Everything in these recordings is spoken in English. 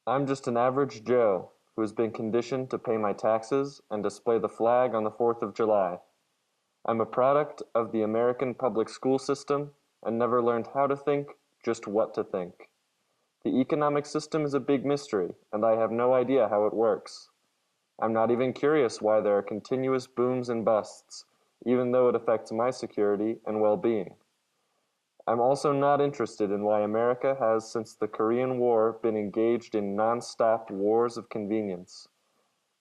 I'm just an average Joe who has been conditioned to pay my taxes and display the flag on the 4th of July. I'm a product of the American public school system and never learned how to think, just what to think. The economic system is a big mystery, and I have no idea how it works. I'm not even curious why there are continuous booms and busts, even though it affects my security and well-being. I'm also not interested in why America has, since the Korean War, been engaged in non-stop wars of convenience.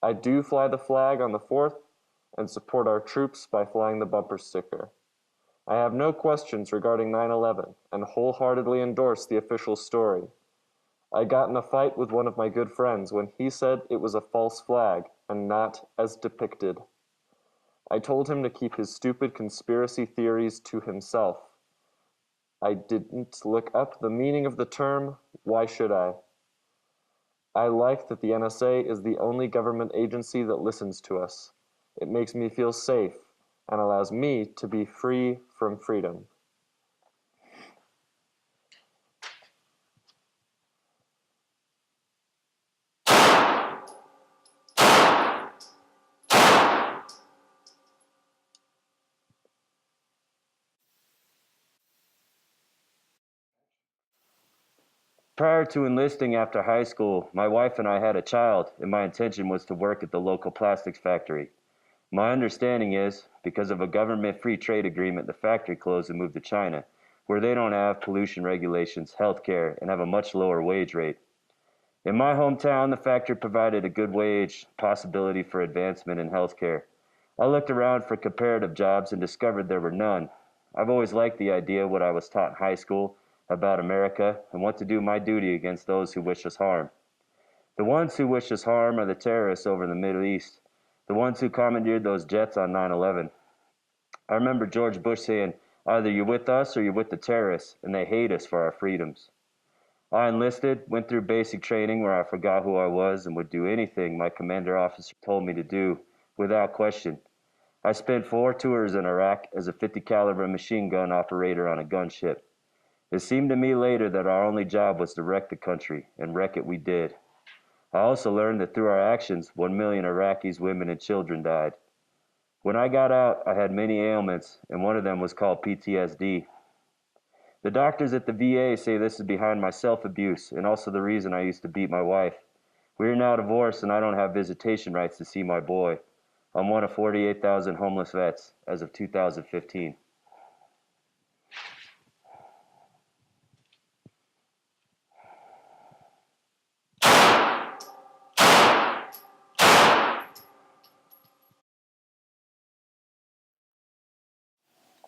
I do fly the flag on the 4th and support our troops by flying the bumper sticker. I have no questions regarding 9/11 and wholeheartedly endorse the official story. I got in a fight with one of my good friends when he said it was a false flag and not as depicted. I told him to keep his stupid conspiracy theories to himself. I didn't look up the meaning of the term. Why should I? I like that the NSA is the only government agency that listens to us. It makes me feel safe and allows me to be free from freedom. Prior to enlisting after high school, my wife and I had a child, and my intention was to work at the local plastics factory. My understanding is, because of a government free trade agreement, the factory closed and moved to China, where they don't have pollution regulations, health care, and have a much lower wage rate. In my hometown, the factory provided a good wage, possibility for advancement in health care. I looked around for comparative jobs and discovered there were none. I've always liked the idea of what I was taught in high school about America and want to do my duty against those who wish us harm. The ones who wish us harm are the terrorists over in the Middle East, the ones who commandeered those jets on 9/11. I remember George Bush saying, either you're with us or you're with the terrorists, and they hate us for our freedoms. I enlisted, went through basic training where I forgot who I was and would do anything my commander officer told me to do, without question. I spent 4 tours in Iraq as a 50 caliber machine gun operator on a gunship. It seemed to me later that our only job was to wreck the country, and wreck it we did. I also learned that through our actions, 1 million Iraqis, women, and children died. When I got out, I had many ailments, and one of them was called PTSD. The doctors at the VA say this is behind my self-abuse, and also the reason I used to beat my wife. We are now divorced, and I don't have visitation rights to see my boy. I'm one of 48,000 homeless vets as of 2015.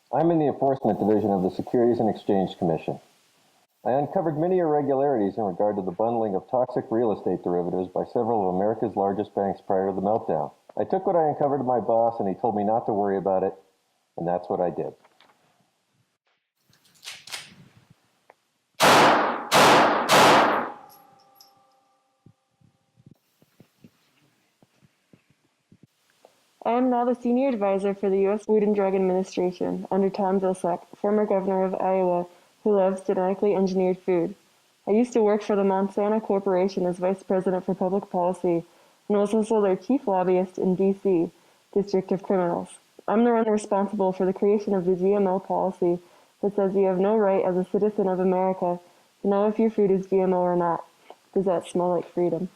I'm in the Enforcement Division of the Securities and Exchange Commission. I uncovered many irregularities in regard to the bundling of toxic real estate derivatives by several of America's largest banks prior to the meltdown. I took what I uncovered to my boss, and he told me not to worry about it, and that's what I did. I am now the Senior Advisor for the U.S. Food and Drug Administration under Tom Vilsack, former governor of Iowa, who loves genetically engineered food. I used to work for the Monsanto Corporation as Vice President for Public Policy and was also their chief lobbyist in D.C., District of Criminals. I'm the one responsible for the creation of the GMO policy that says you have no right as a citizen of America to know if your food is GMO or not. Does that smell like freedom?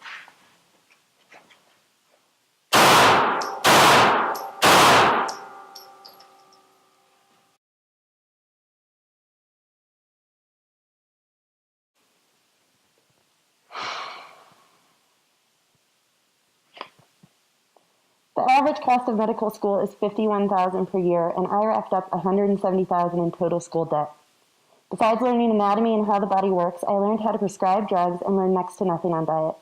The average cost of medical school is $51,000 per year, and I racked up $170,000 in total school debt. Besides learning anatomy and how the body works, I learned how to prescribe drugs and learned next to nothing on diet.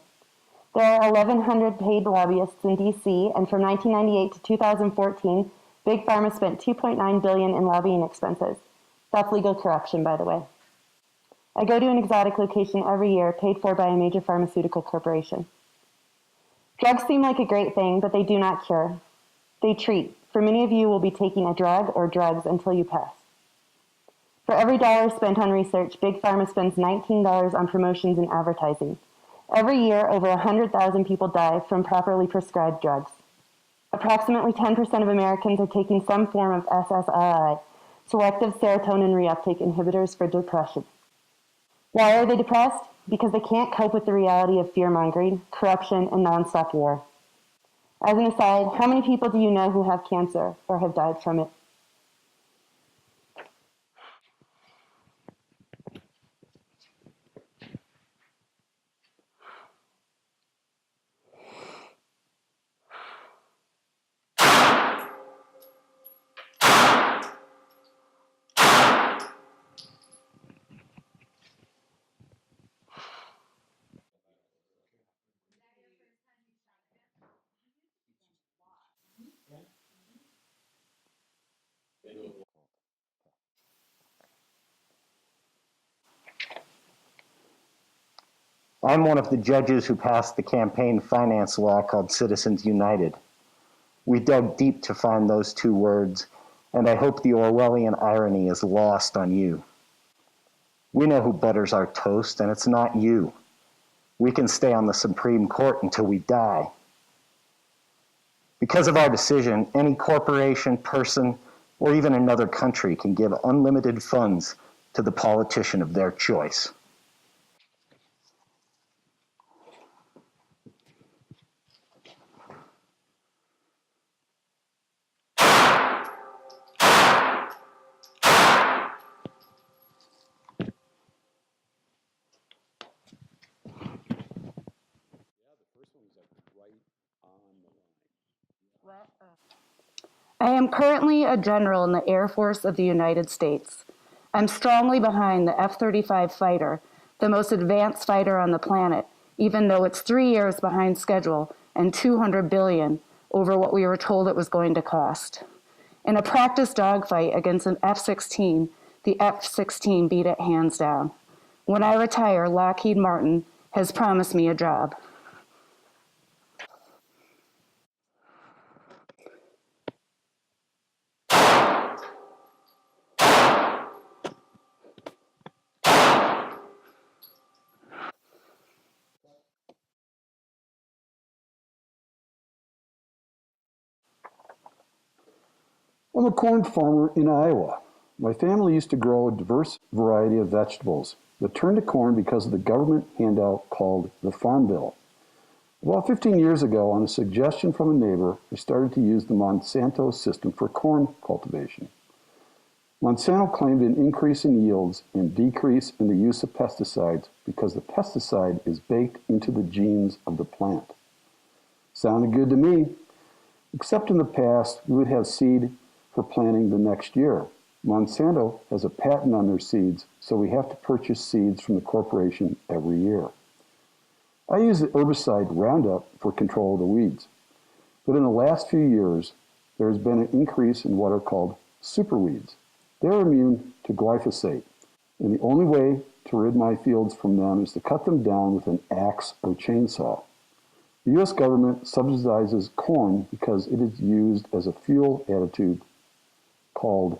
There are 1,100 paid lobbyists in D.C., and from 1998 to 2014, Big Pharma spent $2.9 billion in lobbying expenses. That's legal corruption, by the way. I go to an exotic location every year, paid for by a major pharmaceutical corporation. Drugs seem like a great thing, but they do not cure. They treat. For many of you will be taking a drug or drugs until you pass. For every dollar spent on research, Big Pharma spends $19 on promotions and advertising. Every year, over 100,000 people die from properly prescribed drugs. Approximately 10% of Americans are taking some form of SSRI, selective serotonin reuptake inhibitors for depression. Why are they depressed? Because they can't cope with the reality of fear-mongering, corruption, and nonstop war. As an aside, how many people do you know who have cancer or have died from it? I'm one of the judges who passed the campaign finance law called Citizens United. We dug deep to find those two words, and I hope the Orwellian irony is lost on you. We know who butters our toast, and it's not you. We can stay on the Supreme Court until we die. Because of our decision, any corporation, person, or even another country can give unlimited funds to the politician of their choice. I am currently a general in the Air Force of the United States. I'm strongly behind the F-35 fighter, the most advanced fighter on the planet, even though it's 3 years behind schedule and $200 billion over what we were told it was going to cost. In a practice dogfight against an F-16, the F-16 beat it hands down. When I retire, Lockheed Martin has promised me a job. I'm a corn farmer in Iowa. My family used to grow a diverse variety of vegetables, but turned to corn because of the government handout called the Farm Bill. About 15 years ago, on a suggestion from a neighbor, I started to use the Monsanto system for corn cultivation. Monsanto claimed an increase in yields and decrease in the use of pesticides because the pesticide is baked into the genes of the plant. Sounded good to me, except in the past, we would have seed for planting the next year. Monsanto has a patent on their seeds, so we have to purchase seeds from the corporation every year. I use the herbicide Roundup for control of the weeds. But in the last few years, there has been an increase in what are called superweeds. They're immune to glyphosate, and the only way to rid my fields from them is to cut them down with an axe or chainsaw. The U.S. government subsidizes corn because it is used as a fuel additive called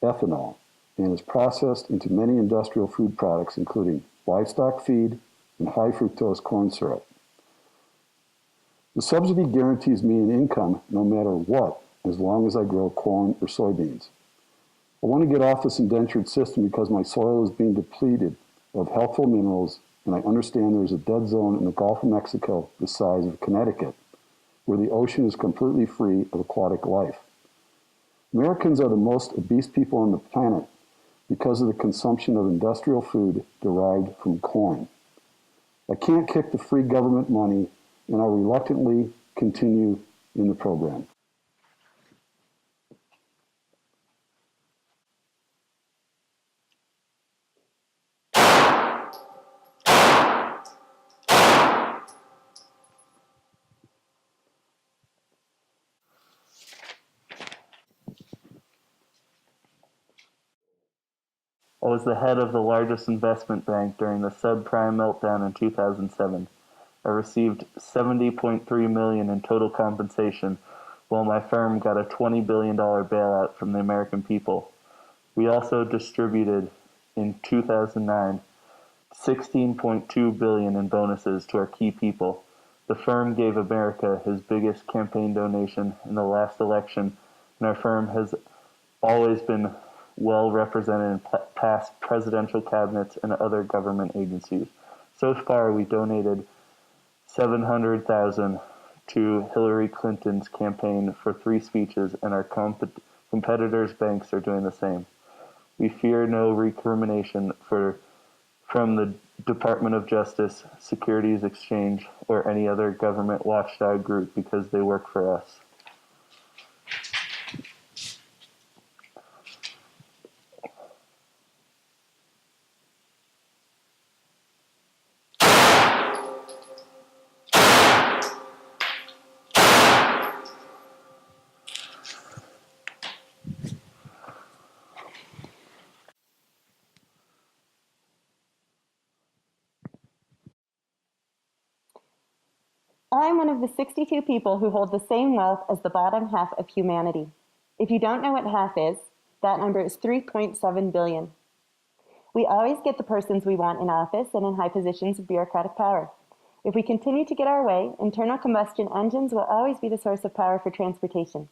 ethanol and is processed into many industrial food products, including livestock feed and high fructose corn syrup. The subsidy guarantees me an income no matter what, as long as I grow corn or soybeans. I want to get off this indentured system because my soil is being depleted of healthful minerals, and I understand there is a dead zone in the Gulf of Mexico the size of Connecticut, where the ocean is completely free of aquatic life. Americans are the most obese people on the planet because of the consumption of industrial food derived from corn. I can't kick the free government money, and I reluctantly continue in the program. I was the head of the largest investment bank during the subprime meltdown in 2007. I received $70.3 million in total compensation, while my firm got a $20 billion bailout from the American people. We also distributed, in 2009, $16.2 billion in bonuses to our key people. The firm gave America his biggest campaign donation in the last election, and our firm has always been well represented in past presidential cabinets and other government agencies. So far, we donated $700,000 to Hillary Clinton's campaign for 3 speeches, and our competitors' banks are doing the same. We fear no recrimination from the Department of Justice, Securities Exchange, or any other government watchdog group because they work for us. I'm one of the 62 people who hold the same wealth as the bottom half of humanity. If you don't know what half is, that number is 3.7 billion. We always get the persons we want in office and in high positions of bureaucratic power. If we continue to get our way, internal combustion engines will always be the source of power for transportation.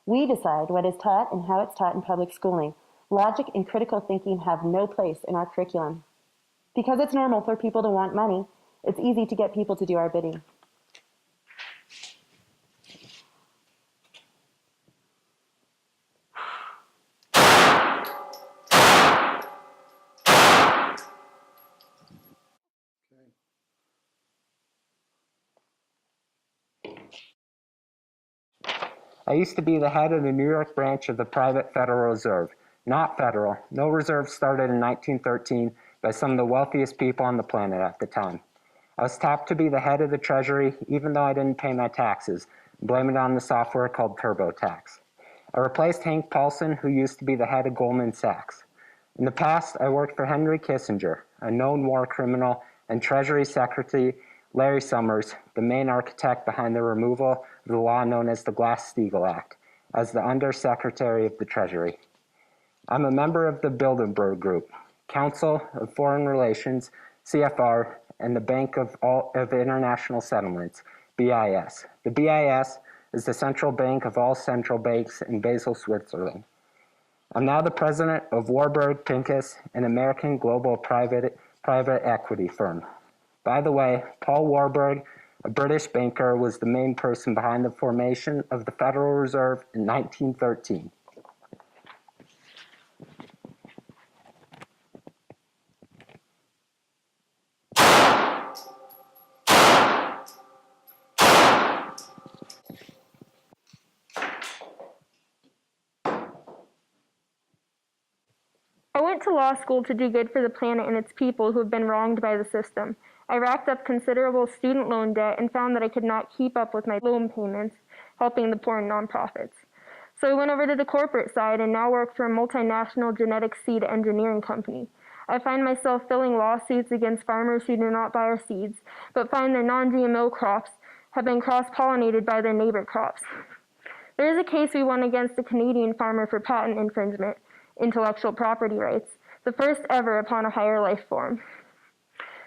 We decide what is taught and how it's taught in public schooling. Logic and critical thinking have no place in our curriculum. Because it's normal for people to want money, it's easy to get people to do our bidding. I used to be the head of the New York branch of the private Federal Reserve. Not federal. No reserve started in 1913 by some of the wealthiest people on the planet at the time. I was tapped to be the head of the Treasury even though I didn't pay my taxes, and blame it on the software called TurboTax. I replaced Hank Paulson, who used to be the head of Goldman Sachs. In the past, I worked for Henry Kissinger, a known war criminal, and Treasury Secretary Larry Summers, the main architect behind the removal of the law known as the Glass-Steagall Act, as the Undersecretary of the Treasury. I'm a member of the Bilderberg Group, Council of Foreign Relations, CFR, and the Bank of International Settlements, BIS. The BIS is the central bank of all central banks in Basel, Switzerland. I'm now the president of Warburg Pincus, an American global private equity firm. By the way, Paul Warburg, a British banker, was the main person behind the formation of the Federal Reserve in 1913. I went to law school to do good for the planet and its people who have been wronged by the system. I racked up considerable student loan debt and found that I could not keep up with my loan payments, helping the poor and nonprofits. So I went over to the corporate side and now work for a multinational genetic seed engineering company. I find myself filling lawsuits against farmers who do not buy our seeds, but find their non-GMO crops have been cross-pollinated by their neighbor crops. There is a case we won against a Canadian farmer for patent infringement, intellectual property rights, the first ever upon a higher life form.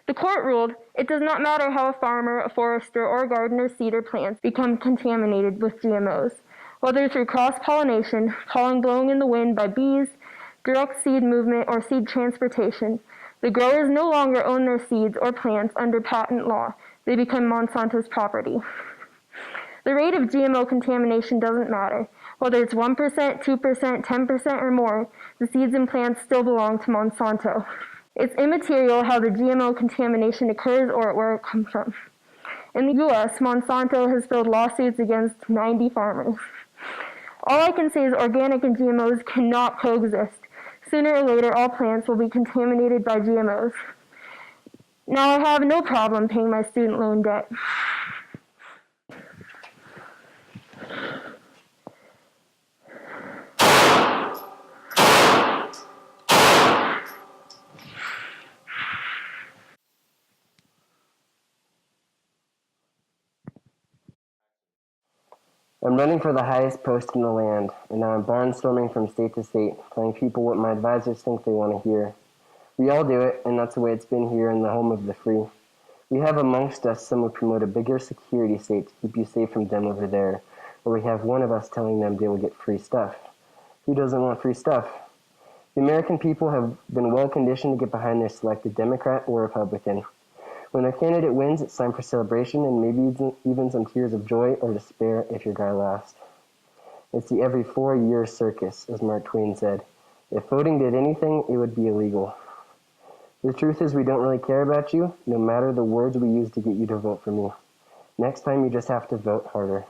The court ruled it does not matter how a farmer, a forester, or a gardener's seed or plants become contaminated with GMOs, whether through cross-pollination, pollen blowing in the wind by bees, direct seed movement, or seed transportation. The growers no longer own their seeds or plants under patent law. They become Monsanto's property. The rate of GMO contamination doesn't matter. Whether it's 1%, 2%, 10%, or more, the seeds and plants still belong to Monsanto. It's immaterial how the GMO contamination occurs or where it comes from. In the U.S., Monsanto has filed lawsuits against 90 farmers. All I can say is organic and GMOs cannot coexist. Sooner or later, all plants will be contaminated by GMOs. Now, I have no problem paying my student loan debt. I'm running for the highest post in the land, and now I'm barnstorming from state to state, telling people what my advisors think they want to hear. We all do it, and that's the way it's been here in the home of the free. We have amongst us some who promote a bigger security state to keep you safe from them over there, or we have one of us telling them they will get free stuff. Who doesn't want free stuff? The American people have been well conditioned to get behind their selected Democrat or Republican. When their candidate wins, it's time for celebration and maybe even some tears of joy or despair if your guy lost. It's the every 4-year circus, as Mark Twain said. If voting did anything, it would be illegal. The truth is we don't really care about you, no matter the words we use to get you to vote for me. Next time you just have to vote harder.